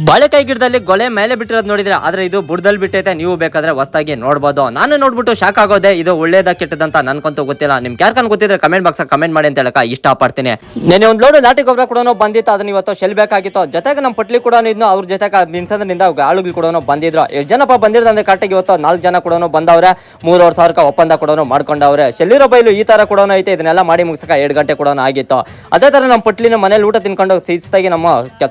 ಬಾಳೆಕಾಯಿ ಗಿಡದಲ್ಲಿ ಗೊಳೆ ಮೇಲೆ ಬಿಟ್ಟಿರೋದು ನೋಡಿದ್ರೆ, ಆದ್ರೆ ಇದು ಬುಡದಲ್ಲಿ ಬಿಟ್ಟೈತೆ. ನೀವು ಬೇಕಾದ್ರೆ ಹೊಸದಾಗಿ ನೋಡ್ಬೋದು. ನಾನು ನೋಡ್ಬಿಟ್ಟು ಶಾಕ್ ಆಗೋದೆ, ಇದು ಒಳ್ಳೇದ ಕೆಟ್ಟದಂತ ನನ್ಕಂತೂ ಗೊತ್ತಿಲ್ಲ. ನಿಮ್ಗೆ ಯಾರ್ಕಂತ ಗೊತ್ತಿದ್ರೆ ಕಮೆಂಟ್ ಬಾಕ್ಸ್ ಕಮೆಂಟ್ ಮಾಡಿ ಅಂತ ಹೇಳಕ ಇಷ್ಟಪಡ್ತೀನಿ. ನೆನೆ ಒಂದು ಲೋಡ್ ನಾಟಿ ಗೊಬ್ಬರ ಕೂಡ ಬಂದಿತ್ತು, ಅದನ್ನ ಇವತ್ತು ಶೆಲ್ ಬೇಕಾಗಿತ್ತು. ಜೊತೆಗೆ ನಮ್ಮ ಪಟ್ಲಿ ಕೂಡ ಇದ್ನು, ಅವ್ರ ಜೊತೆಗೆ ನಿನ್ಸಂದ್ರಿಂದ ಆಳುಗಳು ಕೂಡ ಬಂದಿದ್ರು. 7 ಜನಪ್ಪ ಬಂದಿರೋದಂದ್ರೆ ಕರೆಕ್ಟಾಗಿ ಇವತ್ತು 4 ಜನ ಕೂಡ ಬಂದವ್ರೆ. 3,500 ಒಪ್ಪಂದ ಕೂಡ ಮಾಡ್ಕೊಂಡವ್ರೆ. ಶೆಲ್ಲಿರೋ ಬೈಲು ಈ ತರ ಕೂಡ ಐತೆ. ಇದನ್ನೆಲ್ಲ ಮಾಡಿ ಮುಗಿಸಕ 2 ಗಂಟೆ ಕೂಡ ಆಗಿತ್ತು. ಅದೇ ತರ ನಮ್ಮ ಪಟ್ಲಿನ ಮನೇಲಿ ಊಟ ತಿನ್ಕೊಂಡು ಶಿಸ್ತಾಗಿ ನಮ್ಮ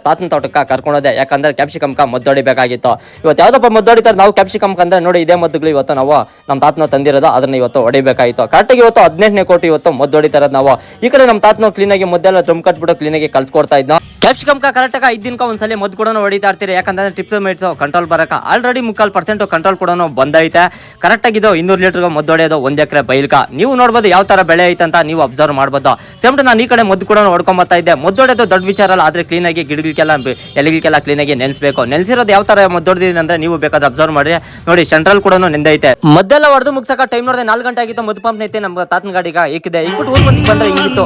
ತಾತನ ತೋಟಕ್ಕೆ ಕರ್ಕೊಂಡೋದೆ. ಯಾಕಂದ್ರೆ ಕ್ಯಾಪ್ಸಿಕಮ್ಕ ಮದ್ದೊಡಿಬೇಕಾಗಿತ್ತು. ಇವತ್ತು ಯಾವ್ದಪ್ಪ ಮದ್ದೊಡಿತಾರೆ ನಾವು ಕ್ಯಾಪ್ಸಿಕಮ್ಕ ಅಂದ್ರೆ ನೋಡಿ, ಇದೇ ಮದ್ದುಗಳು ಇವತ್ತು ನಾವು ನಮ್ಮ ತಾತನ ತಂದಿರೋದು, ಅದನ್ನ ಇವತ್ತು ಹೊಡಿಬೇಕಾಗಿತ್ತು. ಕರೆಕ್ಟಾಗಿ ಇವತ್ತು 18ನೇ ಕೋಟಿ ಇವತ್ತು ಮದ್ದು ಹೊಡಿತಾರದು ನಾವು. ಈ ಕಡೆ ನಮ್ಮ ತಾತನ ಕ್ಲೀನಾಗಿ ಮದ್ದೆಲ್ಲ ಡ್ರಮ್ ಕಟ್ಬಿಟ್ಟು ಕ್ಲೀನಾಗಿ ಕಳ್ಸಿಕೊಡ್ತಾ ಇದ್ನೋ. ಕ್ಯಾಪ್ಸಿಕಮ್ಕ ಕರೆಕ್ಟಾಗಿ 5 ದಿನಕ್ಕೆ ಒಂದ್ಸಲ ಮದ್ದು ಕೂಡ ಹೊಡಿತಾ ಇರ್ತೀರಿ. ಯಾಕಂದ್ರೆ ಟಿಪ್ಸ್ ಮೇಟ್ಸ್ ಕಂಟ್ರೋಲ್ ಬರಕ ಆಲ್ರೆಡಿ 3% ಕಂಟ್ರೋಲ್ ಕೂಡ ಬಂದೈತೆ. ಕರೆಕ್ಟಾಗಿ ಇದು 200 ಲೀಟರ್ಗೆ ಮದ್ದು ಹೊಡೆಯೋದು 1 ಎಕರೆ ಬೈಲ್ಕ. ನೀವು ನೋಡ್ಬೋದು ಯಾವ ತರ ಬೆಳೆ ಐತೆ ಅಂತ ನೀವು ಅಬ್ಸರ್ವ್ ಮಾಡ್ಬೋದು. ಸೇಮ್ ನಾನು ಈ ಕಡೆ ಮದ್ದು ಕೂಡ ಹೊಡ್ಕೊಂಡ್ ಬರ್ತಾ ಇದ್ದೆ. ಮದ್ದು ಹೊಡೆಯೋದು ದೊಡ್ಡ ವಿಚಾರ ಅಲ್ಲ, ಆದ್ರೆ ಕ್ಲೀನಾಗಿ ಗಿಡಗಳಿಗೆಲ್ಲ ಎಲೆಗಳಿಗೆಲ್ಲ ಕ್ಲೀನಾಗಿ ನೆನೆಸಬೇಕು. ನೆನೆಸಿರೋದು ಯಾವ ತರ ಮದ್ದು ಹೊಡೆದಿದ್ದೀನಿ ಅಂದ್ರೆ ನೀವು ಬೇಕಾದ್ರೆ ಅಬ್ಸರ್ವ್ ಮಾಡಿ ನೋಡಿ. ಸೆಂಟ್ರಲ್ ಕೂಡ ನೆಂದೈತೆ. ಮದ್ದೆಲ್ಲ ಹೊಡೆದು ಮುಗ್ಸಕ ಟೈಮ್ ನೋಡಿದೆ 4 ಗಂಟೆ ಆಗಿತ್ತು. ಮದ್ದು ಪಂಪ್ ನೈತೆ ನಮ್ಮ ತಾತನ ಗಾಡಿಗೆ ಇಕ್ಕಿದೆ. ಇಕ್ಬಿಟ್ಟು ಊರ್ ಬಂದಿಗೆ ಬಂದ್ರೆ ಹಿಂಗಿತ್ತು.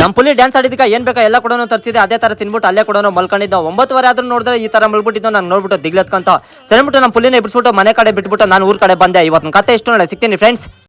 ನಮ್ಮ ಪುಲಿ ಡ್ಯಾನ್ಸ್ ಆಡಿದಕ್ಕೆ ಏನ್ ಬೇಕಾ ಎಲ್ಲ ಕೂಡ ತರಿಸಿದೆ. ಅದೇ ತರ ತಿನ್ಬಿಟ್ಟು ಅಲ್ಲೇ ಕೂಡ ಮಲ್ಕೊಂಡಿದ್ದ. 9:30 ಆದ್ರೂ ನೋಡಿದ್ರೆ ಈ ತರ ಮಲ್ಬಿಟ್ಟಿದ್ದು. ನಾನು ನೋಡ್ಬಿಟ್ಟು ದಿಗ್ಲತ್ಕಂತ ಸರಿಬಿಟ್ಟು ನಮ್ಮ ಪುಲಿನ ಬಿಟ್ಬಿಟ್ಟು ಮನೆ ಕಡೆ ಬಿಟ್ಬಿಟ್ಟು ನಾನು ಊರ್ ಕಡೆ ಬಂದೆ. ಇವತ್ತಿನ ಕತೆ ಎಷ್ಟು ನೋಡಿ ಸಿಗ್ತೀನಿ ಫ್ರೆಂಡ್ಸ್.